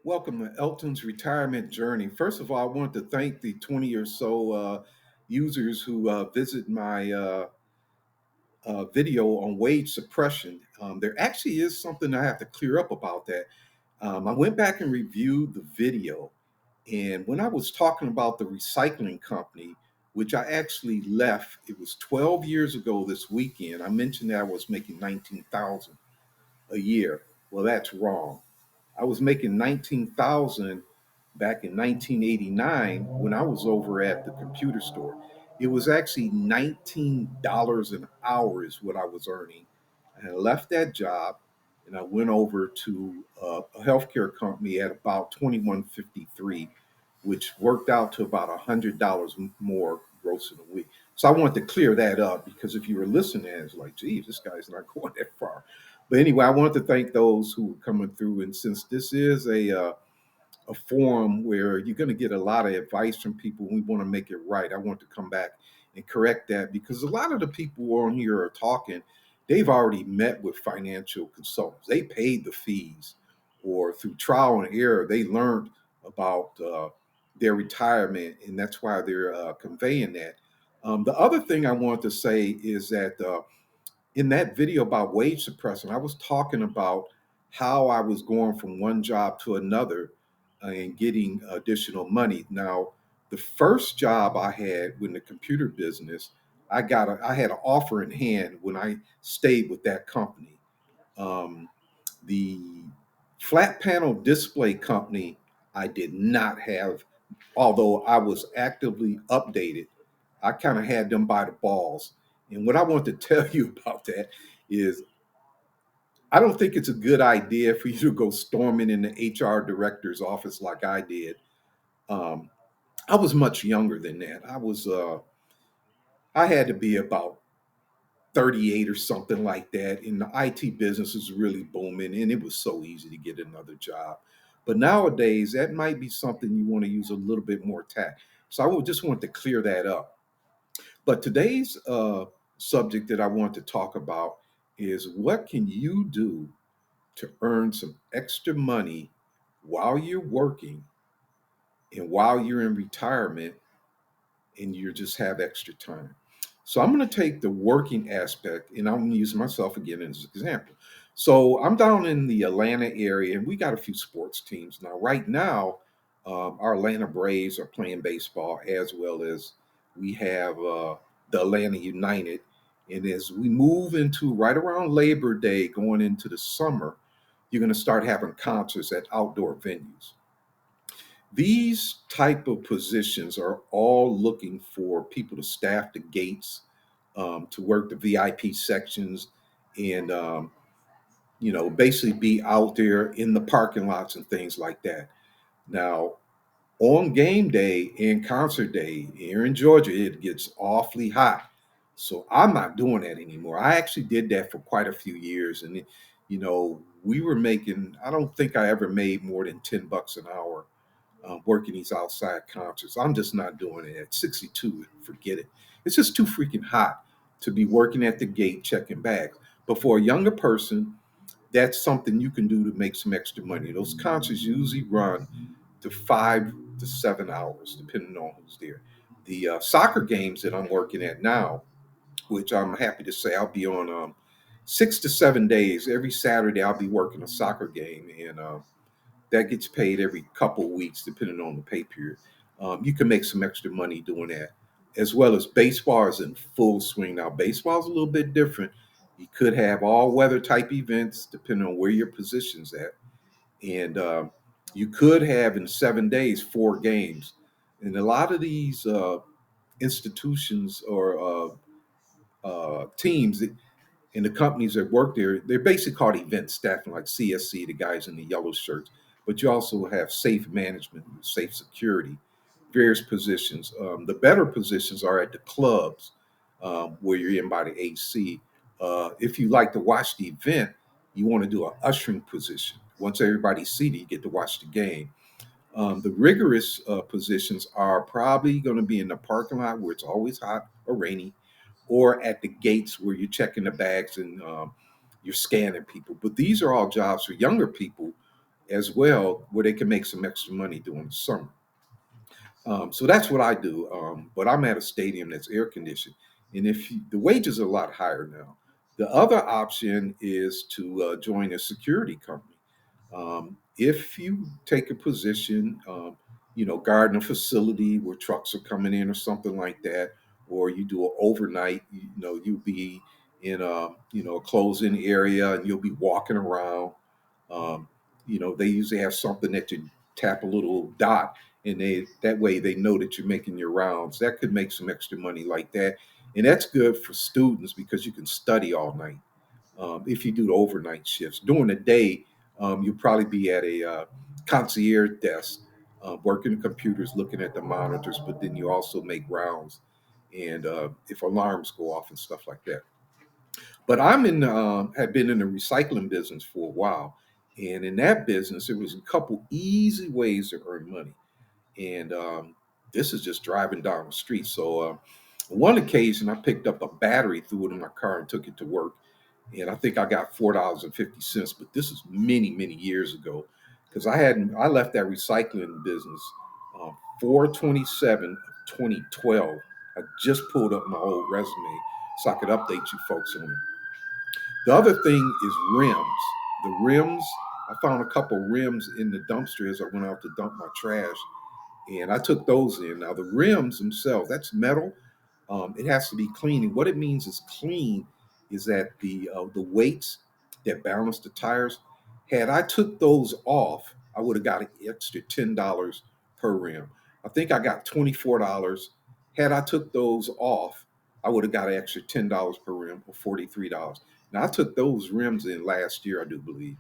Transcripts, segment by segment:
Welcome to Elton's retirement journey. First of all, I want to thank the 20 or so users who visit my video on wage suppression. There actually is something I have to clear up about that. I went back and reviewed the video, and when I was talking about the recycling company, which I actually left, it was 12 years ago this weekend. I mentioned that I was making 19,000 a year. Well, that's wrong. I was making 19,000 back in 1989 when I was over at the computer store. It was actually $19 an hour is what I was earning. And I left that job and I went over to a healthcare company at about 21.53, which worked out to about $100 more gross in a week. So I wanted to clear that up because if you were listening, it's like, geez, this guy's not going that far. But anyway, I wanted to thank those who were coming through. And since this is a forum where you're going to get a lot of advice from people, we want to make it right. I want to come back and correct that because a lot of the people on here are talking, they've already met with financial consultants. They paid the fees, or through trial and error, they learned about their retirement, and that's why they're conveying that. The other thing I want to say is that in that video about wage suppression, I was talking about how I was going from one job to another and getting additional money. Now, the first job I had in the computer business, I had an offer in hand when I stayed with that company. The flat panel display company, I did not have, although I was actively updated. I kind of had them by the balls. And what I want to tell you about that is I don't think it's a good idea for you to go storming in the HR director's office like I did. Um, I was much younger than that. I had to be about 38 or something like that. And the IT business was really booming and it was so easy to get another job. But nowadays, that might be something you want to use a little bit more tact. So I would just want to clear that up. But today's subject that I want to talk about is what can you do to earn some extra money while you're working and while you're in retirement and you just have extra time. So I'm going to take the working aspect and I'm going to use myself again as an example. So I'm down in the Atlanta area and we got a few sports teams. Now, right now, our Atlanta Braves are playing baseball as well as we have the Atlanta United. And as we move into right around Labor Day, going into the summer, you're going to start having concerts at outdoor venues. These type of positions are all looking for people to staff the gates, to work the VIP sections, and basically be out there in the parking lots and things like that. Now, on game day and concert day here in Georgia, it gets awfully hot. So I'm not doing that anymore. I actually did that for quite a few years, and we were making. I don't think I ever made more than $10 an hour working these outside concerts. I'm just not doing it at 62. Forget it. It's just too freaking hot to be working at the gate checking bags. But for a younger person, that's something you can do to make some extra money. Those concerts usually run to 5 to 7 hours, depending on who's there. The soccer games that I'm working at now, which I'm happy to say I'll be on 6 to 7 days. Every Saturday, I'll be working a soccer game. And that gets paid every couple weeks, depending on the pay period. You can make some extra money doing that, as well as baseball is in full swing now. Baseball is a little bit different. You could have all weather type events, depending on where your position's at, and you could have in 7 days 4 games. And a lot of these institutions or teams and the companies that work there, they're basically called event staffing, like CSC, the guys in the yellow shirts. But you also have safe management, safe security, various positions. The better positions are at the clubs where you're in by the AC. If you like to watch the event, you want to do an ushering position. Once everybody's seated, you get to watch the game. The rigorous positions are probably going to be in the parking lot where it's always hot or rainy, or at the gates where you're checking the bags and you're scanning people. But these are all jobs for younger people as well, where they can make some extra money during the summer. So that's what I do. But I'm at a stadium that's air conditioned, and the wages are a lot higher now. The other option is to join a security company. If you take a position, guarding a facility where trucks are coming in or something like that, or you do an overnight, you'll be in a closed-in area and you'll be walking around. Um, they usually have something that you tap a little dot, and that way they know that you're making your rounds. That could make some extra money like that, and that's good for students because you can study all night. If you do the overnight shifts during the day, you'll probably be at a concierge desk, working the computers, looking at the monitors. But then you also make rounds, and if alarms go off and stuff like that. But have been in the recycling business for a while, and in that business, there was a couple easy ways to earn money, and this is just driving down the street. So, on one occasion, I picked up a battery, threw it in my car, and took it to work, and I think I got $4.50. But this is many, many years ago, because I left that recycling business 4/27 of 2012. I just pulled up my old resume so I could update you folks on it. The other thing is rims. The rims, I found a couple rims in the dumpster as I went out to dump my trash, and I took those in. Now the rims themselves, that's metal. It has to be clean, and what it means is clean is that the weights that balance the tires. Had I took those off, I would have got an extra $10 per rim. I think I got $24. Had I took those off, I would have got an extra $10 per rim, or $43. Now I took those rims in last year, I do believe.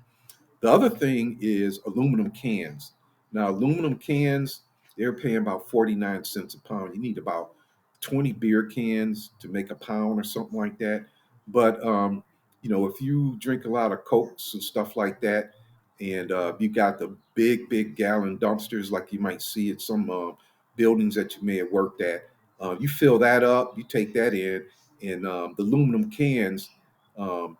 The other thing is aluminum cans. Now, aluminum cans, they're paying about 49 cents a pound. You need about 20 beer cans to make a pound or something like that. But, if you drink a lot of Cokes and stuff like that, and you got the big, big gallon dumpsters like you might see at some buildings that you may have worked at, you fill that up, you take that in, and the aluminum cans, um,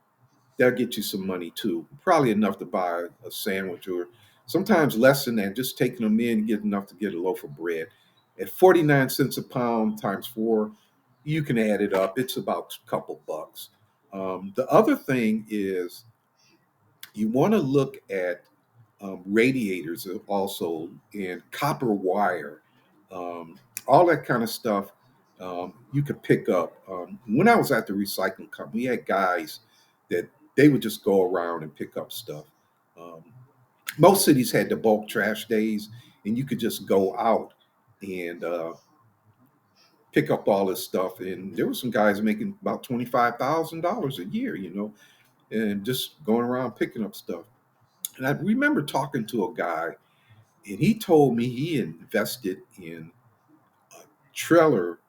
they'll get you some money too. Probably enough to buy a sandwich, or sometimes less than that. Just taking them in, get enough to get a loaf of bread. At 49 cents a pound times four, you can add it up. It's about a couple bucks. The other thing is you want to look at radiators also, and copper wire, all that kind of stuff. You could pick up. When I was at the recycling company, we had guys that they would just go around and pick up stuff. Um, Most cities had the bulk trash days, and you could just go out and pick up all this stuff. And there were some guys making about $25,000 a year, and just going around picking up stuff. And I remember talking to a guy, and he told me he invested in a trailer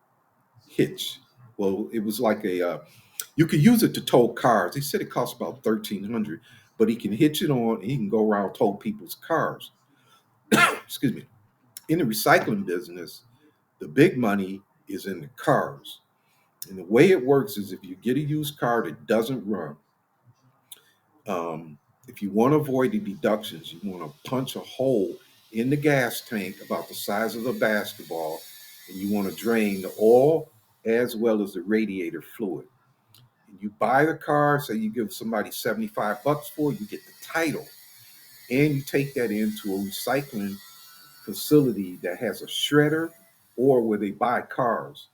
hitch. Well, it was like you could use it to tow cars. He said it costs about 1,300, but he can hitch it on and he can go around tow people's cars. Excuse me. In the recycling business, the big money is in the cars. And the way it works is if you get a used car that doesn't run, um, if you want to avoid the deductions, you want to punch a hole in the gas tank about the size of a basketball, and you want to drain the oil as well as the radiator fluid. And you buy the car, say you give somebody 75 bucks for it, you get the title, and you take that into a recycling facility that has a shredder or where they buy cars.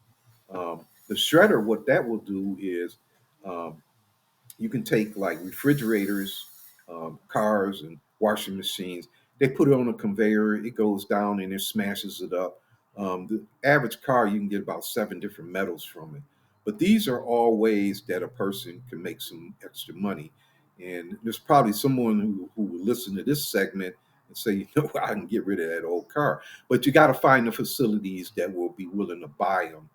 The shredder, what that will do is um, you can take like refrigerators, cars, and washing machines. They put it on a conveyor. It goes down and it smashes it up. The average car, you can get about seven different metals from it. But these are all ways that a person can make some extra money. And there's probably someone who will listen to this segment and say, I can get rid of that old car. But you got to find the facilities that will be willing to buy them,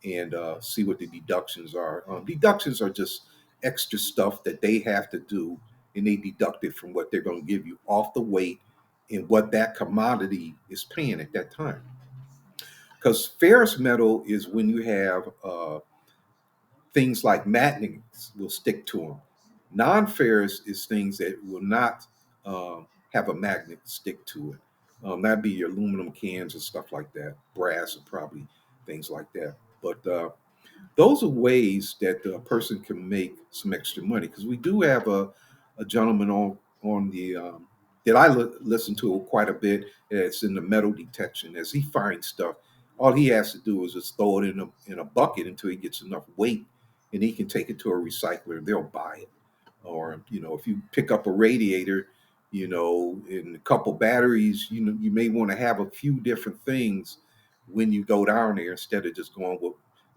and see what the deductions are. Deductions are just extra stuff that they have to do, and they deduct it from what they're going to give you off the weight and what that commodity is paying at that time. Because ferrous metal is when you have things like magnets will stick to them. Non-ferrous is things that will not. have a magnet stick to it. That'd be your aluminum cans and stuff like that, brass and probably things like that. But those are ways that a person can make some extra money because we do have a gentleman on the that listen to quite a bit. It's in the metal detection. As he finds stuff, all he has to do is just throw it in a bucket until he gets enough weight, and he can take it to a recycler. They'll buy it. Or if you pick up a radiator, and a couple batteries, you may want to have a few different things when you go down there instead of just going with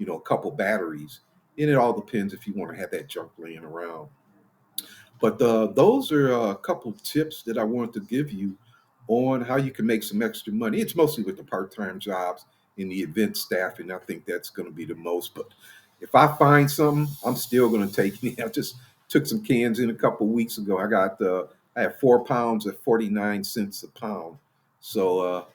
a couple batteries. And it all depends if you want to have that junk laying around. But those are a couple tips that I wanted to give you on how you can make some extra money. It's mostly with the part-time jobs in the event staff, and I think that's going to be the most. But if I find something, I'm still going to take it. I just took some cans in a couple weeks ago. I had 4 pounds at 49 cents a pound. So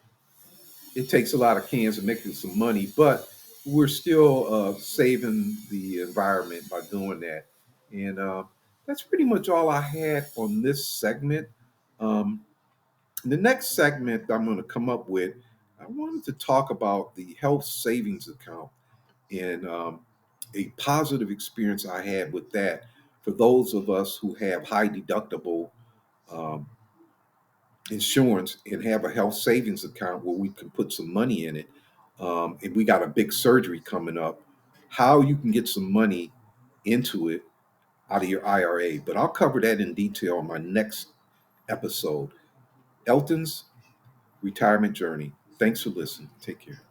it takes a lot of cans to make some money, but we're still saving the environment by doing that. And that's pretty much all I had on this segment. Um, the next segment I'm going to come up with, I wanted to talk about the health savings account and a positive experience I had with that for those of us who have high deductible um, insurance and have a health savings account where we can put some money in it. If we got a big surgery coming up, how you can get some money into it out of your IRA. But I'll cover that in detail on my next episode. Elton's retirement journey. Thanks for listening. Take care.